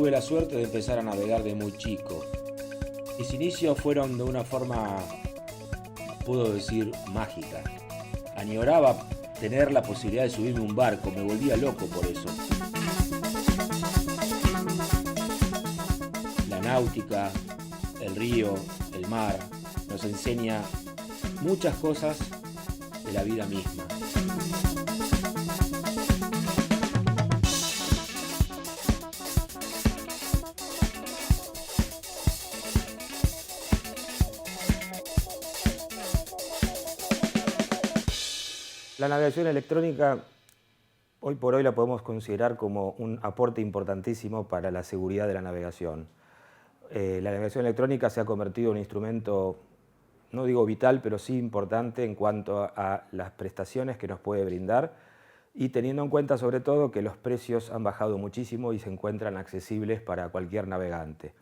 tuve la suerte de empezar a navegar de muy chico. Mis inicios fueron de una forma, puedo decir, mágica. Añoraba tener la posibilidad de subirme a un barco, me volvía loco por eso. La náutica, el río, el mar, nos enseña muchas cosas de la vida misma. La navegación electrónica, hoy por hoy la podemos considerar como un aporte importantísimo para la seguridad de la navegación. La navegación electrónica se ha convertido en un instrumento, no digo vital, pero sí importante en cuanto a las prestaciones que nos puede brindar y teniendo en cuenta sobre todo que los precios han bajado muchísimo y se encuentran accesibles para cualquier navegante.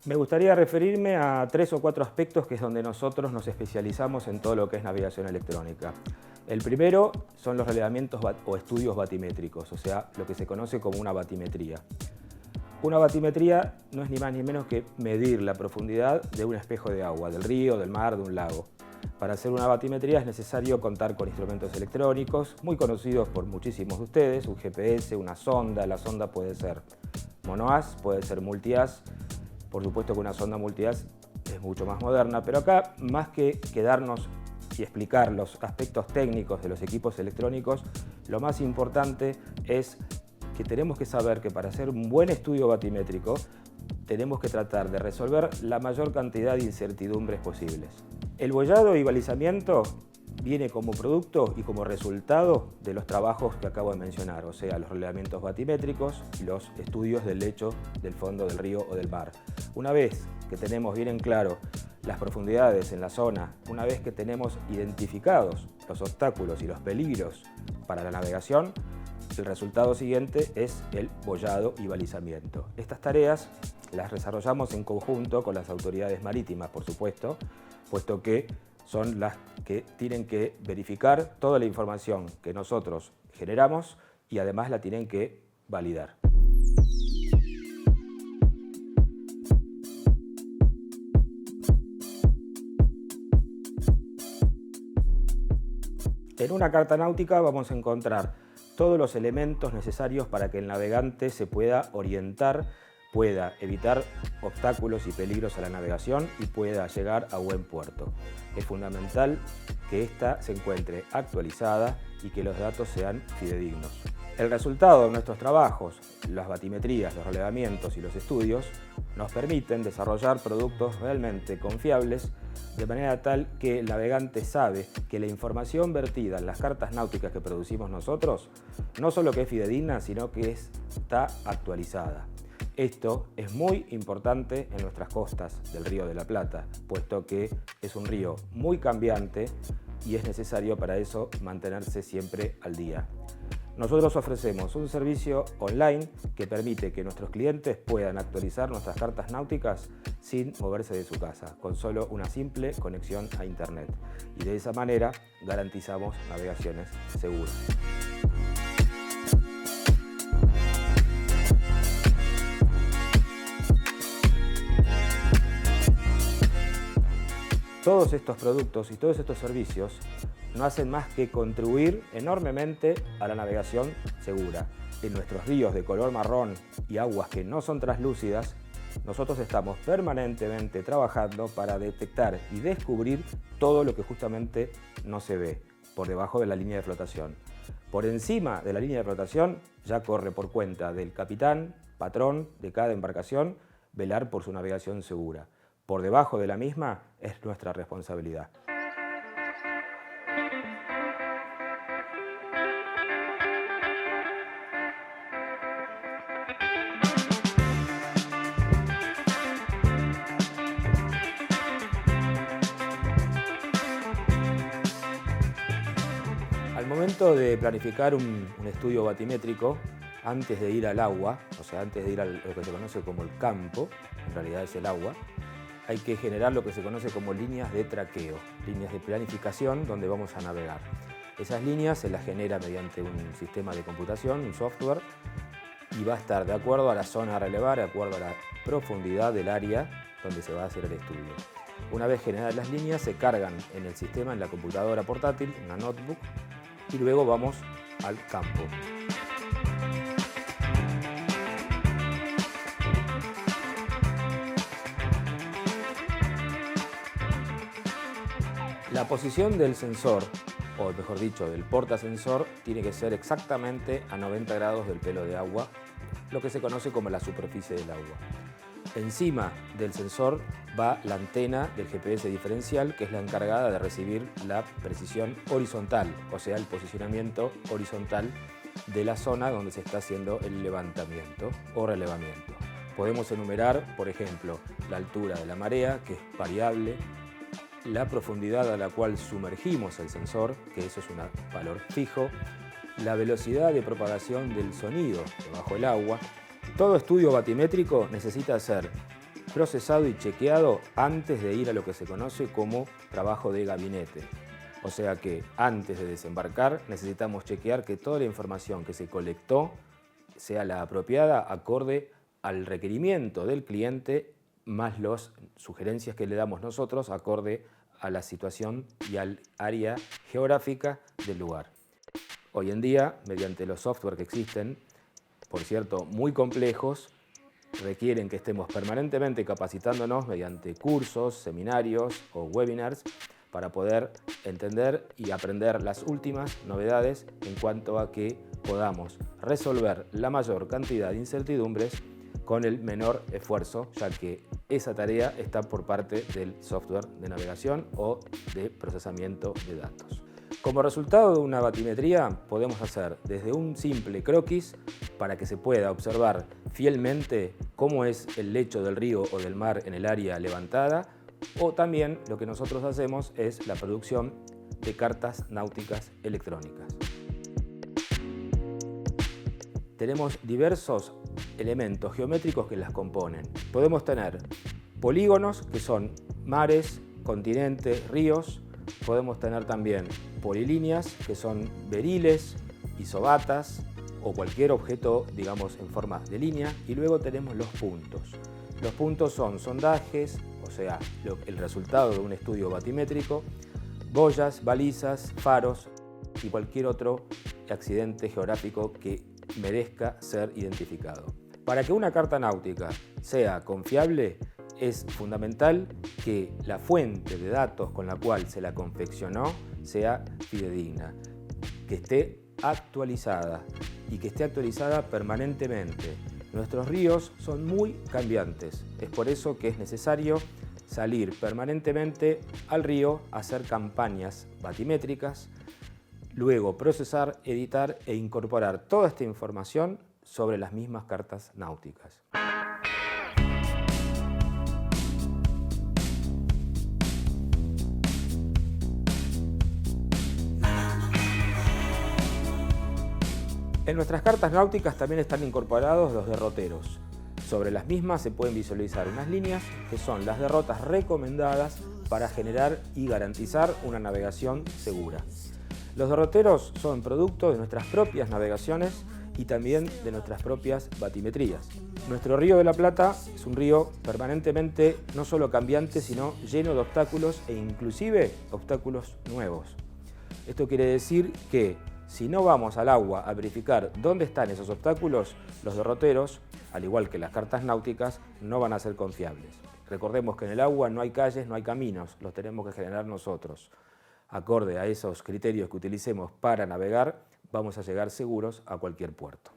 Me gustaría referirme a 3 o 4 aspectos que es donde nosotros nos especializamos en todo lo que es navegación electrónica. El primero son los relevamientos o estudios batimétricos, o sea, lo que se conoce como una batimetría. Una batimetría no es ni más ni menos que medir la profundidad de un espejo de agua, del río, del mar, de un lago. Para hacer una batimetría es necesario contar con instrumentos electrónicos, muy conocidos por muchísimos de ustedes, un GPS, una sonda. La sonda puede ser monohaz, puede ser multihaz. Por supuesto que una sonda multihaz es mucho más moderna, pero acá, más que quedarnos y explicar los aspectos técnicos de los equipos electrónicos, lo más importante es que tenemos que saber que para hacer un buen estudio batimétrico tenemos que tratar de resolver la mayor cantidad de incertidumbres posibles. El boyado y balizamiento viene como producto y como resultado de los trabajos que acabo de mencionar, o sea, los relevamientos batimétricos y los estudios del lecho del fondo del río o del mar. Una vez que tenemos bien en claro las profundidades en la zona, una vez que tenemos identificados los obstáculos y los peligros para la navegación, el resultado siguiente es el boyado y balizamiento. Estas tareas las desarrollamos en conjunto con las autoridades marítimas, por supuesto, puesto que son las que tienen que verificar toda la información que nosotros generamos y además la tienen que validar. En una carta náutica vamos a encontrar todos los elementos necesarios para que el navegante se pueda orientar, pueda evitar obstáculos y peligros a la navegación y pueda llegar a buen puerto. Es fundamental que ésta se encuentre actualizada y que los datos sean fidedignos. El resultado de nuestros trabajos, las batimetrías, los relevamientos y los estudios, nos permiten desarrollar productos realmente confiables de manera tal que el navegante sabe que la información vertida en las cartas náuticas que producimos nosotros no solo que es fidedigna, sino que está actualizada. Esto es muy importante en nuestras costas del Río de la Plata, puesto que es un río muy cambiante y es necesario para eso mantenerse siempre al día. Nosotros ofrecemos un servicio online que permite que nuestros clientes puedan actualizar nuestras cartas náuticas sin moverse de su casa, con solo una simple conexión a Internet. Y de esa manera garantizamos navegaciones seguras. Todos estos productos y todos estos servicios no hacen más que contribuir enormemente a la navegación segura. En nuestros ríos de color marrón y aguas que no son translúcidas, nosotros estamos permanentemente trabajando para detectar y descubrir todo lo que justamente no se ve por debajo de la línea de flotación. Por encima de la línea de flotación ya corre por cuenta del capitán, patrón de cada embarcación, velar por su navegación segura. Por debajo de la misma es nuestra responsabilidad. Al momento de planificar un estudio batimétrico, antes de ir al agua, o sea, antes de ir a lo que se conoce como el campo, en realidad es el agua, hay que generar lo que se conoce como líneas de traqueo, líneas de planificación donde vamos a navegar. Esas líneas se las genera mediante un sistema de computación, un software, y va a estar de acuerdo a la zona a relevar, de acuerdo a la profundidad del área donde se va a hacer el estudio. Una vez generadas las líneas, se cargan en el sistema, en la computadora portátil, en una notebook, y luego vamos al campo. La posición del sensor, o mejor dicho, del portasensor, tiene que ser exactamente a 90 grados del pelo de agua, lo que se conoce como la superficie del agua. Encima del sensor va la antena del GPS diferencial, que es la encargada de recibir la precisión horizontal, o sea, el posicionamiento horizontal de la zona donde se está haciendo el levantamiento o relevamiento. Podemos enumerar, por ejemplo, la altura de la marea, que es variable, la profundidad a la cual sumergimos el sensor, que eso es un valor fijo, la velocidad de propagación del sonido debajo del agua. Todo estudio batimétrico necesita ser procesado y chequeado antes de ir a lo que se conoce como trabajo de gabinete. O sea que antes de desembarcar necesitamos chequear que toda la información que se colectó sea la apropiada acorde al requerimiento del cliente más las sugerencias que le damos nosotros acorde a la situación y al área geográfica del lugar. Hoy en día, mediante los software que existen, por cierto, muy complejos, requieren que estemos permanentemente capacitándonos mediante cursos, seminarios o webinars para poder entender y aprender las últimas novedades en cuanto a que podamos resolver la mayor cantidad de incertidumbres con el menor esfuerzo, ya que esa tarea está por parte del software de navegación o de procesamiento de datos. Como resultado de una batimetría podemos hacer desde un simple croquis para que se pueda observar fielmente cómo es el lecho del río o del mar en el área levantada, o también lo que nosotros hacemos es la producción de cartas náuticas electrónicas. Tenemos diversos elementos geométricos que las componen. Podemos tener polígonos, que son mares, continentes, ríos. Podemos tener también polilíneas, que son beriles, isobatas o cualquier objeto, digamos, en forma de línea. Y luego tenemos los puntos. Los puntos son sondajes, o sea, el resultado de un estudio batimétrico, boyas, balizas, faros y cualquier otro accidente geográfico que merezca ser identificado. Para que una carta náutica sea confiable, es fundamental que la fuente de datos con la cual se la confeccionó sea fidedigna, que esté actualizada y que esté actualizada permanentemente. Nuestros ríos son muy cambiantes, es por eso que es necesario salir permanentemente al río a hacer campañas batimétricas, luego procesar, editar e incorporar toda esta información sobre las mismas cartas náuticas. En nuestras cartas náuticas también están incorporados los derroteros. Sobre las mismas se pueden visualizar unas líneas que son las derrotas recomendadas para generar y garantizar una navegación segura. Los derroteros son producto de nuestras propias navegaciones y también de nuestras propias batimetrías. Nuestro río de la Plata es un río permanentemente no solo cambiante, sino lleno de obstáculos e inclusive obstáculos nuevos. Esto quiere decir que si no vamos al agua a verificar dónde están esos obstáculos, los derroteros, al igual que las cartas náuticas, no van a ser confiables. Recordemos que en el agua no hay calles, no hay caminos, los tenemos que generar nosotros. Acorde a esos criterios que utilicemos para navegar, vamos a llegar seguros a cualquier puerto.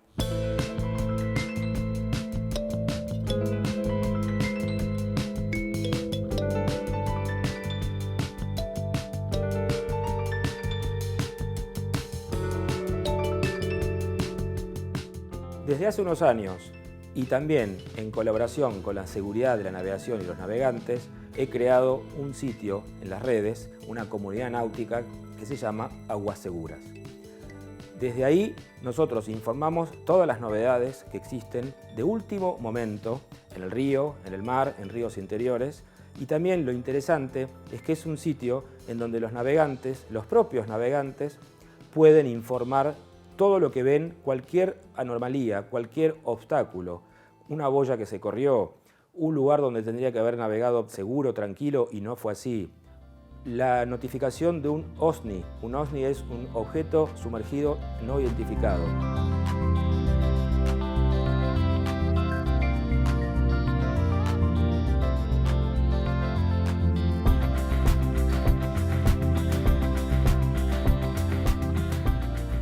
Desde hace unos años, y también en colaboración con la seguridad de la navegación y los navegantes, he creado un sitio en las redes, una comunidad náutica que se llama Aguas Seguras. Desde ahí nosotros informamos todas las novedades que existen de último momento en el río, en el mar, en ríos interiores, y también lo interesante es que es un sitio en donde los navegantes, los propios navegantes, pueden informar todo lo que ven, cualquier anormalía, cualquier obstáculo, una boya que se corrió, un lugar donde tendría que haber navegado seguro, tranquilo, y no fue así. La notificación de un OSNI. Un OSNI es un objeto sumergido no identificado.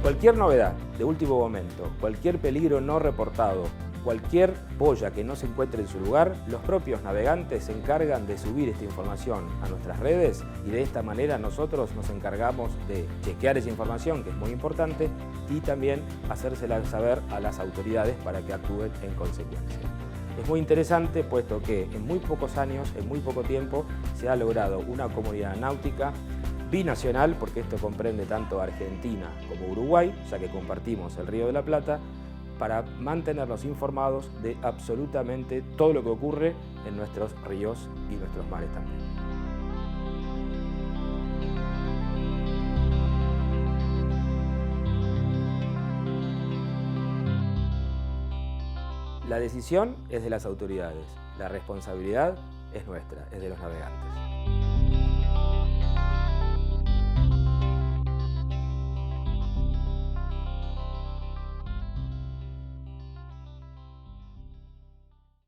Cualquier novedad de último momento, cualquier peligro no reportado, cualquier boya que no se encuentre en su lugar, los propios navegantes se encargan de subir esta información a nuestras redes y de esta manera nosotros nos encargamos de chequear esa información, que es muy importante, y también hacérsela saber a las autoridades para que actúen en consecuencia. Es muy interesante puesto que en muy pocos años, en muy poco tiempo, se ha logrado una comunidad náutica binacional, porque esto comprende tanto Argentina como Uruguay, ya que compartimos el Río de la Plata, para mantenernos informados de absolutamente todo lo que ocurre en nuestros ríos y nuestros mares también. La decisión es de las autoridades, la responsabilidad es nuestra, es de los navegantes.